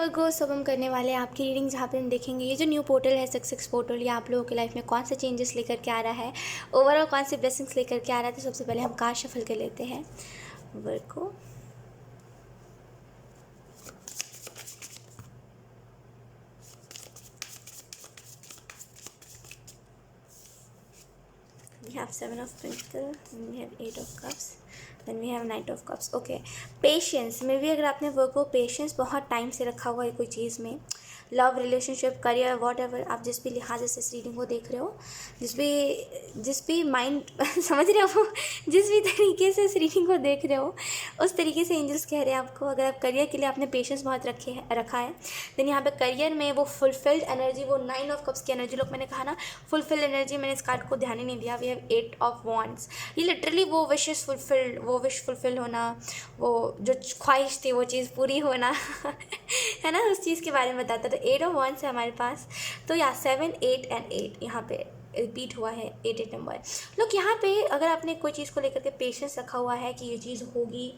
वर्गो, सब हम करने वाले हैं आपकी रीडिंग, जहाँ पे हम देखेंगे ये जो न्यू पोर्टल है सक्सेस पोर्टल, ये आप लोगों की लाइफ में कौन से चेंजेस लेकर के आ रहा है, ओवरऑल कौन से ब्लेसिंग्स लेकर के आ रहा है। तो सबसे पहले हम कार्ड शफल कर लेते हैं वर्गो। We have 7 of Pentacles, then we have 8 of Cups, then we have Knight of Cups. Okay, patience में भी अगर आपने वर्क को पेशेंस बहुत टाइम से रखा हुआ है कोई चीज़ में, love, relationship, career, what ever, आप जिस भी लिहाज से इस रीडिंग को देख रहे हो, जिस भी माइंड समझ रहे हो, जिस भी तरीके से इस रीडिंग को देख रहे हो, उस तरीके से एंजल्स कह रहे हैं आपको, अगर आप करियर के लिए आपने पेशेंस बहुत रखा है, देन यहाँ पे करियर में वो फुलफिल्ड एनर्जी, वो 9 ऑफ कप्स की एनर्जी, लोग मैंने कहा ना फुलफिल्ड एनर्जी, मैंने इस कार्ड को ध्यान ही नहीं दिया। वी हैव 8 ऑफ वॉन्ड्स, ये लिटरली वो विशेस फुलफिल्ड, वो विश फुलफिल होना, वो जो ख्वाहिश थी वो चीज़ पूरी होना है ना, उस चीज़ के बारे में बताता। तो 8 ऑफ वॉन्ड्स है हमारे पास। तो या 7, 8 एंड 8 यहाँ पे रिपीट हुआ है 8 नंबर। लोग यहाँ पे अगर आपने कोई चीज़ को लेकर के पेशेंस रखा हुआ है कि ये चीज़ होगी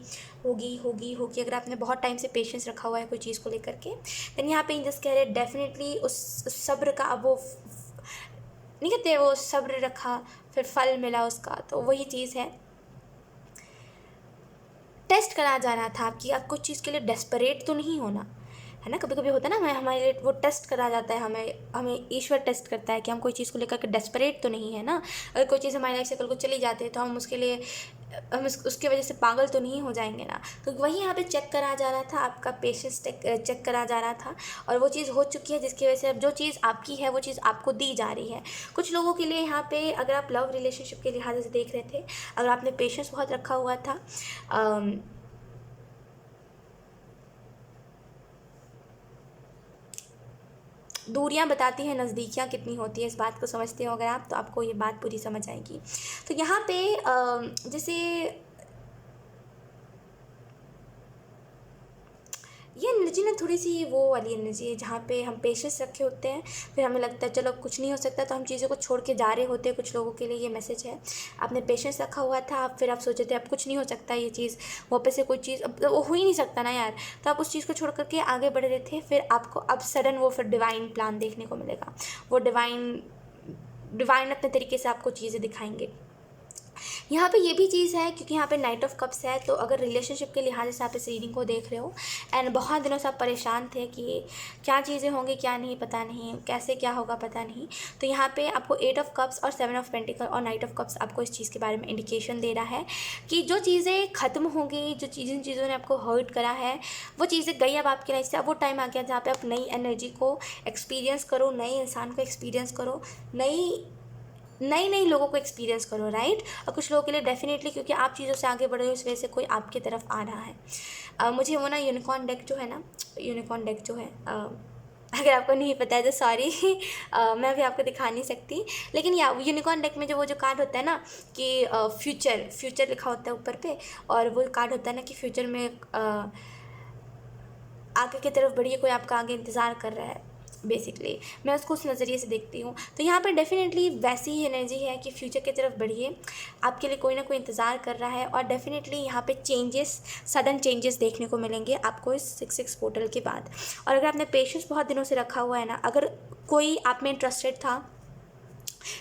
होगी होगी होगी, अगर आपने बहुत टाइम से पेशेंस रखा हुआ है कोई चीज़ को लेकर के, देन यहाँ पे एंजल्स कह रहे हैं डेफिनेटली उस सब्र का अब वो नहीं कहते, वो सब्र रखा फिर फल मिला उसका, तो वही चीज़ है। टेस्ट करा जा रहा था आपकी, आप कुछ चीज़ के लिए डेस्परेट तो नहीं होना है ना। कभी कभी होता है ना, हमारे लिए वो टेस्ट करा जाता है, हमें ईश्वर टेस्ट करता है कि हम कोई चीज़ को लेकर के डेस्परेट तो नहीं है ना। अगर कोई चीज़ हमारी लाइफ से कल को चली जाती है तो हम उसके लिए उसकी वजह से पागल तो नहीं हो जाएंगे ना। तो वही यहाँ पे चेक करा जा रहा था, आपका पेशेंस चेक करा जा रहा था, और वो चीज़ हो चुकी है, जिसकी वजह से अब जो चीज़ आपकी है वो चीज़ आपको दी जा रही है। कुछ लोगों के लिए यहाँ पे अगर आप लव रिलेशनशिप के लिहाज से देख रहे थे, अगर आपने पेशेंस बहुत रखा हुआ था, दूरियां बताती हैं नज़दीकियां कितनी होती है। इस बात को समझते हो अगर आप, तो आपको ये बात पूरी समझ आएगी। तो यहाँ पे जैसे ये एनर्जी ना थोड़ी सी वो वाली एनर्जी है, जहाँ पे हम पेशेंस रखे होते हैं, फिर हमें लगता है चलो अब कुछ नहीं हो सकता, तो हम चीज़ों को छोड़ के जा रहे होते हैं। कुछ लोगों के लिए ये मैसेज है, आपने पेशेंस रखा हुआ था, फिर आप सोचे थे अब कुछ नहीं हो सकता, ये चीज़ वापस से कोई चीज़ अब वो हो ही नहीं सकता ना यार, तो आप उस चीज़ को छोड़ करके आगे बढ़ रहे थे, फिर आपको अब सडन वो फिर डिवाइन प्लान देखने को मिलेगा। वो डिवाइन अपने तरीके से आपको चीज़ें दिखाएंगे। यहाँ पे ये भी चीज़ है क्योंकि यहाँ पे नाइट ऑफ कप्स है, तो अगर रिलेशनशिप के लिहाज से आप इस रीडिंग को देख रहे हो एंड बहुत दिनों से आप परेशान थे कि क्या चीज़ें होंगी क्या नहीं पता नहीं, कैसे क्या होगा पता नहीं, तो यहाँ पे आपको 8 ऑफ कप्स और 7 ऑफ पेंटिकल और नाइट ऑफ कप्स आपको इस चीज़ के बारे में इंडिकेशन दे रहा है कि जो चीज़ें ख़त्म होंगी, जो जिन चीज़ों ने आपको हर्ट करा है, वो चीज़ें गई अब आपकी लाइफ से। अब वो टाइम आ गया जहाँ पे आप नई एनर्जी को एक्सपीरियंस करो, नए इंसान को एक्सपीरियंस करो, नई लोगों को एक्सपीरियंस करो, राइट। और कुछ लोगों के लिए डेफिनेटली क्योंकि आप चीज़ों से आगे बढ़ रहे हो, इस वजह से कोई आपकी तरफ आ रहा है। मुझे वो ना यूनिकॉर्न डेक जो है ना, यूनिकॉर्न डेक जो है, अगर आपको नहीं पता है तो सॉरी मैं अभी आपको दिखा नहीं सकती, लेकिन या यूनिकॉर्न डेक में जो वो जो कार्ड होता है ना कि फ्यूचर लिखा होता है ऊपर पे, और वो कार्ड होता है ना कि फ्यूचर में आगे की तरफ बढ़िए, कोई आपका आगे इंतज़ार कर रहा है, बेसिकली मैं उसको उस नज़रिए से देखती हूँ। तो यहाँ पर डेफिनेटली वैसी ही एनर्जी है कि फ्यूचर की तरफ बढ़िए, आपके लिए कोई ना कोई इंतज़ार कर रहा है, और डेफिनेटली यहाँ पे सडन चेंजेस देखने को मिलेंगे आपको इस 6 पोर्टल के बाद। और अगर आपने पेशेंस बहुत दिनों से रखा हुआ है ना, अगर कोई आप में इंटरेस्टेड था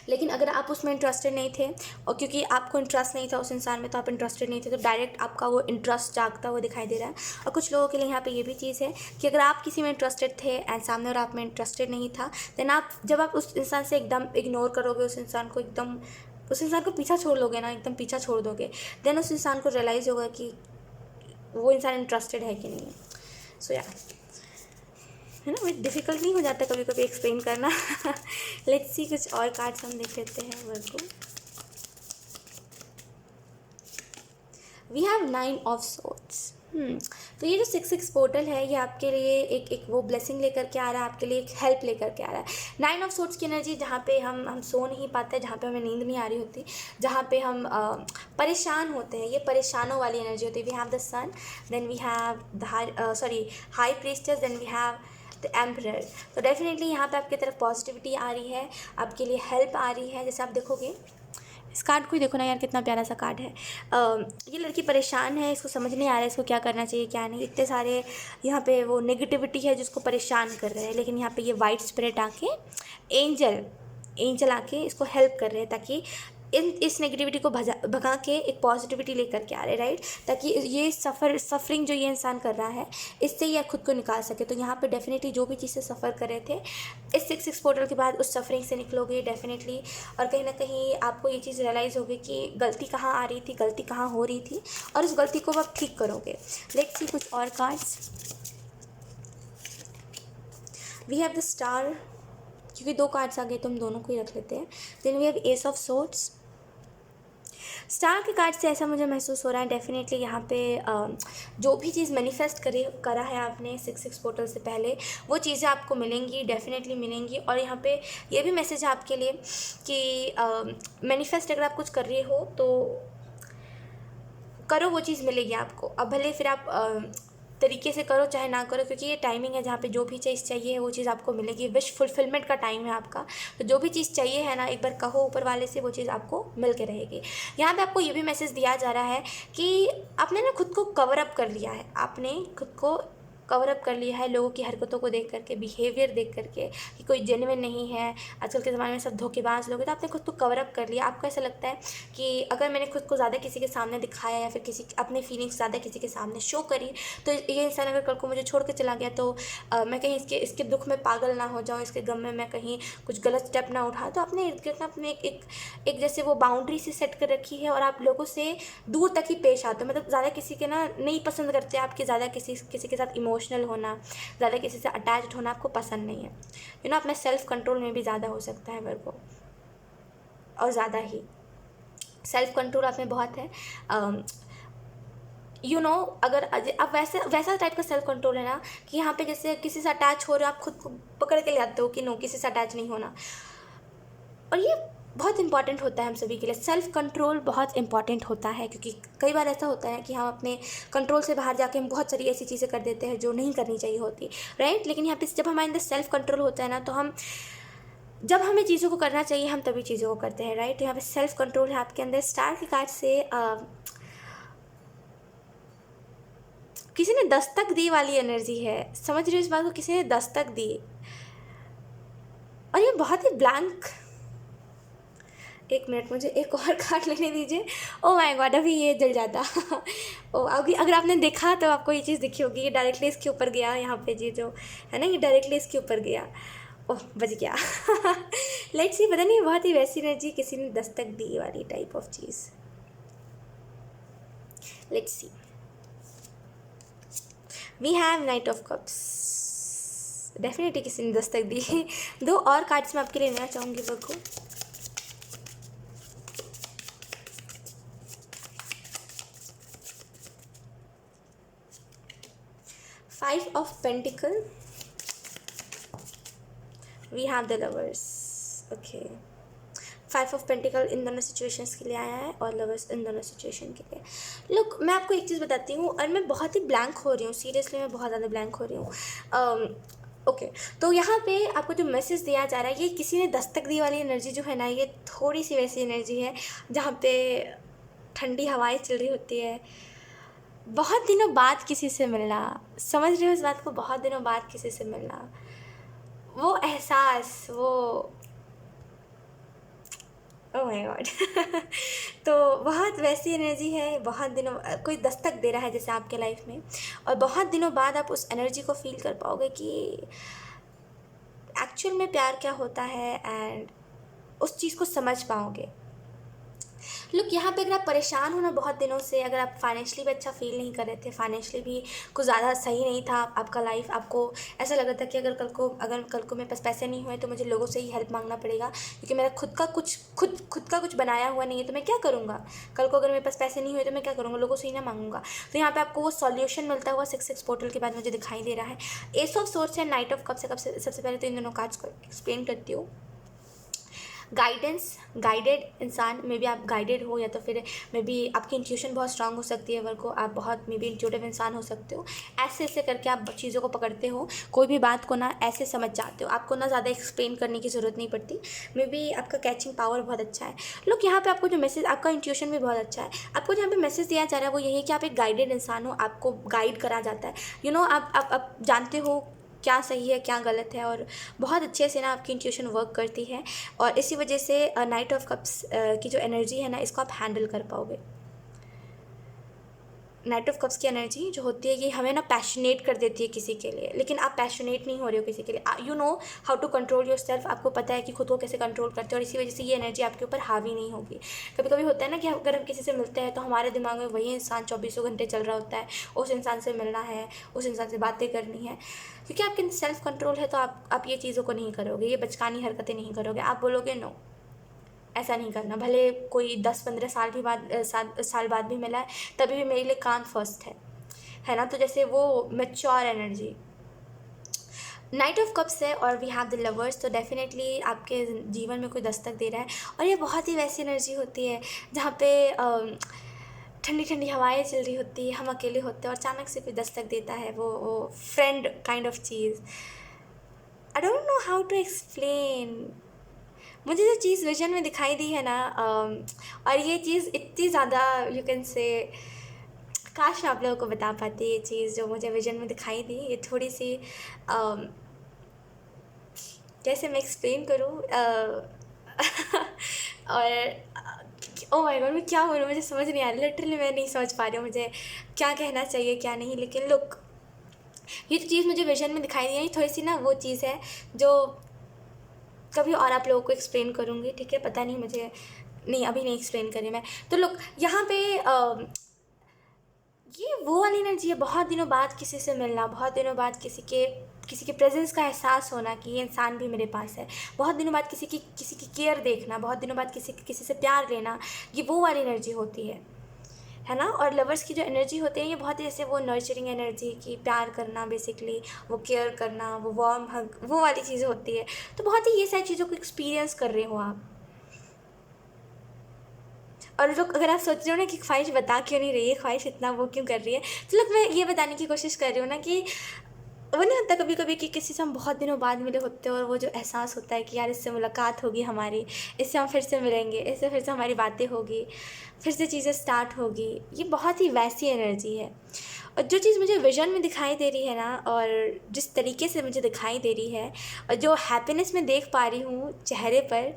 लेकिन अगर आप उसमें इंटरेस्टेड नहीं थे, और क्योंकि आपको इंटरेस्ट नहीं था उस इंसान में तो आप इंटरेस्टेड नहीं थे, तो डायरेक्ट आपका वो इंटरेस्ट जागता हुआ दिखाई दे रहा है। और कुछ लोगों के लिए यहाँ पे ये भी चीज़ है कि अगर आप किसी में इंटरेस्टेड थे एंड सामने और आप में इंटरेस्टेड नहीं था, देन आप जब आप उस इंसान से एकदम इग्नोर करोगे, उस इंसान को पीछा छोड़ लोगे ना, एकदम पीछा छोड़ दोगे, देन उस इंसान को रियलाइज़ होगा कि वो इंसान इंटरेस्टेड है कि नहीं है। सो या है ना, डिफ़िकल्ट नहीं हो जाता कभी कभी एक्सप्लेन करना। लेट्स सी कुछ और कार्ड्स हम देख लेते हैं वर्क को। We have 9 of swords. तो ये जो 6 पोर्टल है ये आपके लिए एक वो ब्लेसिंग लेकर के आ रहा है, आपके लिए एक हेल्प लेकर के आ रहा है। 9 ऑफ सोर्ड्स की एनर्जी, जहाँ पे हम सो नहीं पाते, जहाँ पे हमें नींद नहीं आ रही होती, जहाँ पे हम परेशान होते हैं, ये परेशानों वाली एनर्जी होती है। We have the sun, then we have the high priestess, then we have the emperor. तो डेफिनेटली यहाँ पे आपकी तरफ पॉजिटिविटी आ रही है, आपके लिए हेल्प आ रही है। जैसे आप देखोगे इस कार्ड को ही देखो ना यार, कितना प्यारा सा कार्ड है। ये लड़की परेशान है, इसको समझ नहीं आ रहा है इसको क्या करना चाहिए क्या नहीं। इतने सारे यहाँ पे वो नेगेटिविटी है जिसको परेशान कर रहे हैं, लेकिन यहाँ पे ये वाइट स्पिरिट आके एंजल आके इसको हेल्प कर रहे हैं, ताकि इस नेगेटिविटी को भगा के एक पॉजिटिविटी लेकर के आ रहे, राइट, ताकि ये सफरिंग जो ये इंसान कर रहा है इससे ये खुद को निकाल सके। तो यहाँ पे डेफिनेटली जो भी चीज़ से सफ़र कर रहे थे, इस 6 पोर्टल के बाद उस सफरिंग से निकलोगे डेफिनेटली, और कहीं ना कहीं आपको ये चीज़ रियलाइज़ होगी कि गलती कहाँ आ रही थी, गलती कहाँ हो रही थी, और उस गलती को आप ठीक करोगे। लेट्स सी कुछ और cards. We have the star, क्योंकि 2 कार्ड्स आ गए तो हम दोनों को ही रख लेते हैं। Then we have ace of swords. Star के कार्ड से ऐसा मुझे महसूस हो रहा है डेफिनेटली यहाँ पे जो भी चीज़ मैनिफेस्ट करा है आपने 6 पोर्टल से पहले, वो चीज़ें आपको मिलेंगी, डेफिनेटली मिलेंगी। और यहाँ पे ये भी मैसेज है आपके लिए कि मैनिफेस्ट अगर आप कुछ कर रहे हो तो करो, वो चीज़ मिलेगी आपको। अब भले फिर आप तरीके से करो चाहे ना करो, क्योंकि ये टाइमिंग है जहाँ पे जो भी चीज़ चाहिए वो चीज़ आपको मिलेगी। विश फुलफिलमेंट का टाइम है आपका, तो जो भी चीज़ चाहिए है ना, एक बार कहो ऊपर वाले से, वो चीज़ आपको मिल के रहेगी। यहाँ पे आपको ये भी मैसेज दिया जा रहा है कि आपने ना खुद को कवर अप कर लिया है, आपने खुद को कवर अप कर लिया है लोगों की हरकतों को देख करके, बिहेवियर देख करके कि कोई जेन्युइन नहीं है। आजकल के ज़माने में सब धोखेबाज लोग हैं, तो आपने खुद को कवर अप कर लिया। आपको ऐसा लगता है कि अगर मैंने खुद को ज़्यादा किसी के सामने दिखाया या फिर किसी अपने फीलिंग्स ज़्यादा किसी के सामने शो करी, तो ये इंसान अगर कल को मुझे छोड़ के चला गया तो मैं कहीं इसके दुख में पागल ना हो जाऊँ, इसके गम में मैं कहीं कुछ गलत स्टेप ना उठा। तो अपने इर्द गिर्द अपने एक जैसे वो बाउंड्री से सेट कर रखी है, और आप लोगों से दूर तक ही पेश आते हो। मतलब ज़्यादा किसी के ना नहीं पसंद करते आपके, ज़्यादा किसी के साथ इमोशनल होना, ज़्यादा किसी से अटैच्ड होना आपको पसंद नहीं है। अपने सेल्फ कंट्रोल में भी ज़्यादा हो सकता है वर्गो, और ज़्यादा ही सेल्फ कंट्रोल आप में बहुत है। अगर अब वैसा टाइप का सेल्फ कंट्रोल है ना कि यहाँ पे जैसे किसी से अटैच हो रहे हो, आप खुद को पकड़ के ले आते हो कि नो, किसी से अटैच नहीं होना। और ये बहुत इंपॉर्टेंट होता है हम सभी के लिए, सेल्फ कंट्रोल बहुत इंपॉर्टेंट होता है, क्योंकि कई बार ऐसा होता है कि हम अपने कंट्रोल से बाहर जाके हम बहुत सारी ऐसी चीज़ें कर देते हैं जो नहीं करनी चाहिए होती, राइट। लेकिन यहाँ पे जब हमारे अंदर सेल्फ कंट्रोल होता है ना, तो हम जब हमें चीज़ों को करना चाहिए हम तभी चीज़ों को करते हैं, राइट। यहाँ पे सेल्फ कंट्रोल है आपके अंदर। स्टार के कार्ड से किसी ने दस्तक दी वाली एनर्जी है, समझ रही हो इस बात को, किसी ने दस्तक दी, और ये बहुत ही ब्लैंक। एक मिनट, मुझे एक और कार्ड लेने दीजिए। ओ माय गॉड, अभी ये जल जाता। ओ, अभी अगर आपने देखा तो आपको ये चीज़ दिखी होगी, ये डायरेक्टली इसके ऊपर गया। यहाँ पे ये जो है ना, ये डायरेक्टली इसके ऊपर गया। ओह, बच गया। लेट्स सी, पता नहीं बहुत ही वैसी एनर्जी, किसी ने दस्तक दी वाली टाइप ऑफ चीज़। Let's see, we have knight of cups. Definitely किसी ने दस्तक दी। 2 और कार्ड्स मैं आपके लिए लेना चाहूँगी वर्ग को। Five of Pentacle, we have the Lovers, okay। 5 of pentacles इन दोनों सिचुएशंस के लिए आया है, और लवर्स इन दोनों सिचुएशन के लिए। लुक, मैं आपको एक चीज़ बताती हूँ, और मैं बहुत ही ब्लैंक हो रही हूँ, सीरियसली मैं बहुत ज़्यादा ब्लैंक हो रही हूँ। ओके, तो यहाँ पे आपको जो मैसेज दिया जा रहा है, ये किसी ने दस्तक दी वाली एनर्जी जो है ना, ये थोड़ी सी वैसी एनर्जी है जहाँ पे ठंडी हवाएं चल रही होती है, बहुत दिनों बाद किसी से मिलना। समझ रहे हो इस बात को, बहुत दिनों बाद किसी से मिलना, वो एहसास, वो ओह माय गॉड। तो बहुत वैसी एनर्जी है, बहुत दिनों कोई दस्तक दे रहा है जैसे आपके लाइफ में, और बहुत दिनों बाद आप उस एनर्जी को फील कर पाओगे कि एक्चुअल में प्यार क्या होता है, एंड उस चीज़ को समझ पाओगे। लुक, यहाँ पे अगर आप परेशान हो ना बहुत दिनों से, अगर आप फाइनेंशियली भी अच्छा फील नहीं कर रहे थे, फाइनेंशियली भी कुछ ज़्यादा सही नहीं था आपका लाइफ, आपको ऐसा लग रहा था कि अगर कल को मेरे पास पैसे नहीं हुए तो मुझे लोगों से ही हेल्प मांगना पड़ेगा, क्योंकि मेरा खुद का कुछ बनाया हुआ नहीं है, तो मैं क्या करूँगा। कल को अगर मेरे पास पैसे नहीं हुए तो मैं क्या करूँगा, लोगों से ही ना मांगूंगा। तो यहाँ पर आपको वो सॉल्यूशन मिलता हुआ 6 पोर्टल के बाद मुझे दिखाई दे रहा है। एस ऑफ सोर्ड्स है, नाइट ऑफ कप्स है। सबसे पहले तो इन दोनों कार्ड्स को एक्सप्लेन करती हूँ। गाइडेड इंसान, मे बी आप गाइडेड हो, या तो फिर मे बी आपकी इंट्यूशन बहुत स्ट्रांग हो सकती है वर्क को, आप बहुत मे बी इंट्यूटिव इंसान हो सकते हो। ऐसे ऐसे करके आप चीज़ों को पकड़ते हो, कोई भी बात को ना ऐसे समझ जाते हो, आपको ना ज़्यादा एक्सप्लेन करने की ज़रूरत नहीं पड़ती। मे बी आपका कैचिंग पावर बहुत अच्छा है। लोग यहाँ पे आपको जो मैसेज, आपका इंट्यूशन भी बहुत अच्छा है, आपको जहाँ पे मैसेज दिया जा रहा है वो यही है कि आप एक गाइडेड इंसान हो, आपको गाइड करा जाता है। आप जानते हो क्या सही है क्या गलत है, और बहुत अच्छे से ना आपकी इंट्यूशन वर्क करती है, और इसी वजह से नाइट ऑफ कप्स की जो एनर्जी है ना, इसको आप हैंडल कर पाओगे। नाइट ऑफ कप्स की एनर्जी जो होती है, ये हमें ना पैशनेट कर देती है किसी के लिए, लेकिन आप पैशनेट नहीं हो रहे हो किसी के लिए। You know how to control yourself, आपको पता है कि खुद को कैसे कंट्रोल करते हो, और इसी वजह से ये एनर्जी आपके ऊपर हावी नहीं होगी। कभी कभी होता है ना कि अगर हम किसी से मिलते हैं तो हमारे दिमाग में वही इंसान 24 घंटे चल रहा होता है, उस इंसान से मिलना है, उस इंसान से बातें करनी है। क्योंकि आपके सेल्फ कंट्रोल है तो आप ये चीज़ों को नहीं करोगे, ये बचकानी हरकतें नहीं करोगे। आप बोलोगे नो, ऐसा नहीं करना, भले कोई 10-15 साल बाद भी मिला है, तभी भी मेरे लिए काम फर्स्ट है ना। तो जैसे वो mature energy night of cups है, और वी हैव द लवर्स, तो डेफिनेटली आपके जीवन में कोई दस्तक दे रहा है। और ये बहुत ही वैसी एनर्जी होती है जहाँ पे ठंडी ठंडी हवाएं चल रही होती है, हम अकेले होते हैं, और अचानक से कोई दस्तक देता है, वो फ्रेंड काइंड ऑफ चीज़। I don't know how to explain. मुझे जो चीज़ विजन में दिखाई दी है ना, और ये चीज़ इतनी ज़्यादा यू कैन से, काश मैं आप लोगों को बता पाती ये चीज़ जो मुझे विजन में दिखाई दी। ये थोड़ी सी कैसे मैं एक्सप्लेन करूँ, और ओ माय गॉड, मैं क्या बोलूँ, मुझे समझ नहीं आ रहा, लिटरली मैं नहीं समझ पा रही हूँ मुझे क्या कहना चाहिए क्या नहीं। लेकिन लुक, ये जो चीज़ मुझे विजन में दिखाई दी है, ये थोड़ी सी ना वो चीज़ है जो कभी और आप लोगों को एक्सप्लेन करूँगी, ठीक है। पता नहीं मुझे, नहीं अभी नहीं एक्सप्लेन करी मैं। तो लोग यहाँ पे ये वो वाली एनर्जी है, बहुत दिनों बाद किसी से मिलना, बहुत दिनों बाद किसी के प्रेजेंस का एहसास होना कि ये इंसान भी मेरे पास है, बहुत दिनों बाद किसी की केयर देखना, बहुत दिनों बाद किसी से प्यार लेना, ये वो वाली एनर्जी होती है ना। और लवर्स की जो एनर्जी होती है, ये बहुत ही ऐसे वो नर्चरिंग एनर्जी की, प्यार करना बेसिकली, वो केयर करना, वो वार्म हग, वो वाली चीज़ें होती है। तो बहुत ही ये सारी चीज़ों को एक्सपीरियंस कर रहे हो आप। और लोग, अगर आप सोच रहे हो ना कि ख्वाहिश बता क्यों नहीं रही है, ख्वाहिश इतना वो क्यों कर रही है, तो लोग मैं ये बताने की कोशिश कर रही हूँ ना कि वो नहीं होता कभी कभी कि किसी से हम बहुत दिनों बाद मिले होते हैं, और वो जो एहसास होता है कि यार इससे मुलाकात होगी हमारी, इससे हम फिर से मिलेंगे, इससे फिर से हमारी बातें होगी, फिर से चीज़ें स्टार्ट होगी। ये बहुत ही वैसी एनर्जी है। और जो चीज़ मुझे विजन में दिखाई दे रही है ना, और जिस तरीके से मुझे दिखाई दे रही है, और जो हैप्पीनेस मैं देख पा रही हूँ चेहरे पर,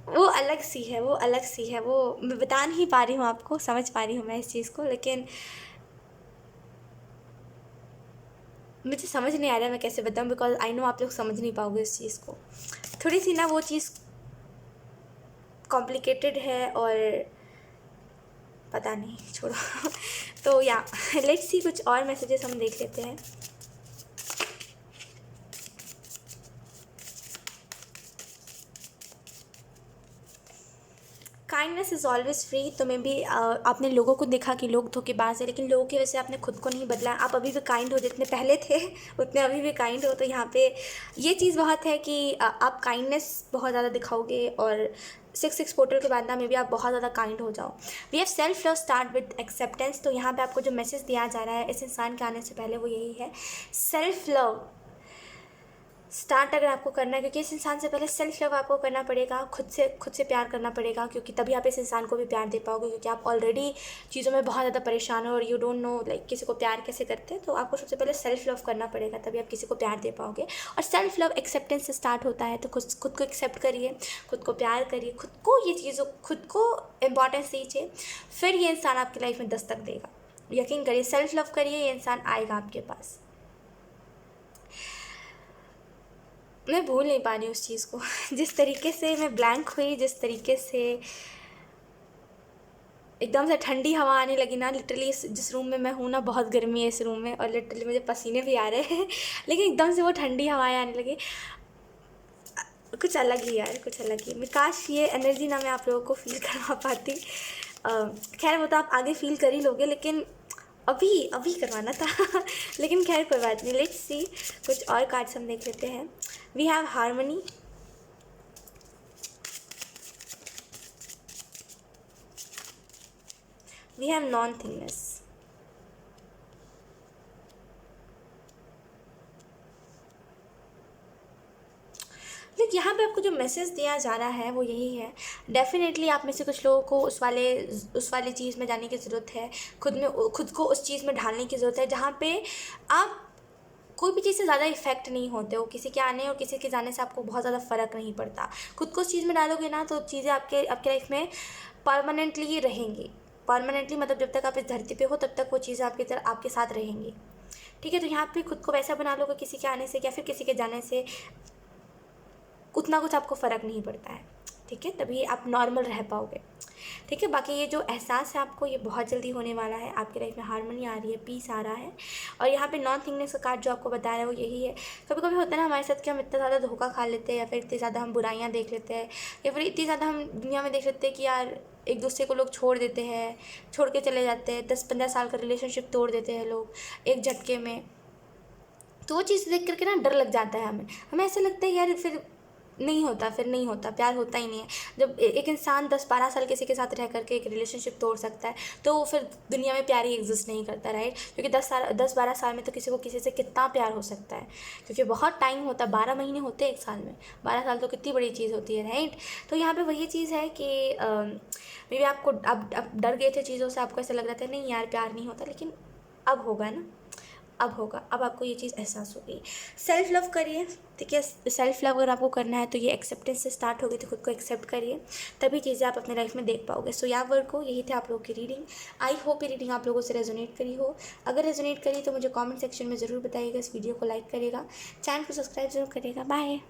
वो अलग सी है, वो अलग सी है। वो मैं बता नहीं पा रही हूँ आपको, समझ पा रही हूँ मैं इस चीज़ को, लेकिन मुझे समझ नहीं आ रहा है मैं कैसे बताऊँ, बिकॉज आई नो आप लोग समझ नहीं पाओगे इस चीज़ को। थोड़ी सी ना वो चीज़ कॉम्प्लिकेटेड है, और पता नहीं, छोड़ो। तो या लेट्स सी, कुछ और मैसेजेस हम देख लेते हैं। Kindness is always free. तो मैं भी आपने लोगों को देखा कि लोग धोखेबाज है, लेकिन लोगों की वजह से आपने खुद को नहीं बदला। आप अभी भी काइंड हो, जितने पहले थे उतने अभी भी काइंड हो। तो यहाँ पे ये चीज़ बहुत है कि आप काइंडनेस बहुत ज़्यादा दिखाओगे, और 6 पोर्टल के बाद ना में भी आप बहुत ज़्यादा काइंड हो जाओ। We have self love start with acceptance. तो यहाँ पे आपको जो मैसेज दिया जा रहा है इस इंसान के आने से पहले, वो यही है, सेल्फ लव स्टार्ट अगर आपको करना है, क्योंकि इस इंसान से पहले सेल्फ लव आपको करना पड़ेगा, खुद से प्यार करना पड़ेगा, क्योंकि तभी आप इस इंसान को भी प्यार दे पाओगे। क्योंकि आप ऑलरेडी चीज़ों में बहुत ज़्यादा परेशान हो, और यू डोंट नो लाइक किसी को प्यार कैसे करते हैं। तो आपको सबसे पहले सेल्फ लव करना पड़ेगा, तभी आप किसी को प्यार दे पाओगे। और सेल्फ लव एक्सेप्टेंस से स्टार्ट होता है। तो खुद को एक्सेप्ट करिए, खुद को प्यार करिए, खुद को इम्पॉर्टेंस दीजिए, फिर ये इंसान आपकी लाइफ में दस्तक देगा। यकीन करिए, सेल्फ लव करिए, ये इंसान आएगा आपके पास। मैं भूल नहीं पा रही उस चीज़ को। जिस तरीके से मैं ब्लैंक हुई, जिस तरीके से एकदम से ठंडी हवा आने लगी ना, लिटरली जिस रूम में मैं हूँ ना, बहुत गर्मी है इस रूम में, और लिटरली मुझे पसीने भी आ रहे हैं। लेकिन एकदम से वो ठंडी हवाएं आने लगी, कुछ अलग ही यार, कुछ अलग ही। मैं काश ये एनर्जी ना मैं आप लोगों को फील करवा पाती। खैर वो तो आप आगे फील कर ही लोगे, लेकिन अभी करवाना था। लेकिन खैर कोई बात नहीं। लेट्स सी, कुछ और कार्ड्स हम देख लेते हैं। We have harmony, we have nothingness. लेकिन यहाँ पे आपको जो मैसेज दिया जा रहा है वो यही है, डेफिनेटली आप में से कुछ लोगों को उस वाले चीज़ में जाने की ज़रूरत है, खुद को उस चीज़ में ढालने की ज़रूरत है जहाँ पे आप कोई भी चीज़ से ज़्यादा इफेक्ट नहीं होते हो। किसी के आने और किसी के जाने से आपको बहुत ज़्यादा फ़र्क नहीं पड़ता। खुद को उस चीज़ में डालोगे ना तो चीज़ें आपके लाइफ में परमानेंटली ही रहेंगी। परमानेंटली मतलब जब तक आप इस धरती पे हो तब तक वो चीज़ें आपके साथ रहेंगी। ठीक है, तो यहाँ पे खुद को वैसा बना लो कि किसी के आने से या फिर किसी के जाने से उतना कुछ आपको फ़र्क नहीं पड़ता है। ठीक है, तभी आप नॉर्मल रह पाओगे। ठीक है, बाकी ये जो एहसास है आपको, ये बहुत जल्दी होने वाला है। आपकी लाइफ में हारमोनी आ रही है, पीस आ रहा है। और यहाँ पे नॉन थिंगनेस का कार्ड जो आपको बता रहा है वो यही है। कभी कभी होता है ना हमारे साथ कि हम इतना ज़्यादा धोखा खा लेते हैं, या फिर इतनी ज़्यादा हम बुराइयाँ देख लेते हैं, या फिर इतनी ज़्यादा हम दुनिया में देख लेते हैं कि यार एक दूसरे को लोग छोड़ देते हैं, छोड़ के चले जाते हैं। 10-15 साल का रिलेशनशिप तोड़ देते हैं लोग एक झटके में। तो वो चीज़ देख करके ना डर लग जाता है हमें ऐसा लगता है यार फिर नहीं होता, प्यार होता ही नहीं है। जब एक इंसान 10-12 साल किसी के साथ रह करके एक रिलेशनशिप तोड़ सकता है तो वो फिर दुनिया में प्यार ही एग्जिस्ट नहीं करता, राइट? क्योंकि 10-12 साल में तो किसी को किसी से कितना प्यार हो सकता है, क्योंकि बहुत टाइम होता है। 12 महीने होते हैं एक साल में, 12 साल तो कितनी बड़ी चीज़ होती है, राइट? तो यहाँ पर वही चीज़ है कि मे बी आपको अब डर गए थे चीज़ों से, आपको ऐसा लग रहा था नहीं यार प्यार नहीं होता, लेकिन अब होगा ना, अब होगा। अब आपको ये चीज़ एहसास हो गई। सेल्फ लव करिए, ठीक है? सेल्फ लव अगर आपको करना है तो ये एक्सेप्टेंस से स्टार्ट होगी, तो खुद को एक्सेप्ट करिए, तभी चीज़ें आप अपने लाइफ में देख पाओगे। सो या वर्क को यही थे आप लोगों की रीडिंग। आई होप ये रीडिंग आप लोगों से रेजोनेट करी हो। अगर रेजोनेट करी तो मुझे कॉमेंट सेक्शन में ज़रूर बताइएगा, इस वीडियो को लाइक करेगा, चैनल को सब्सक्राइब जरूर करेगा। बाय।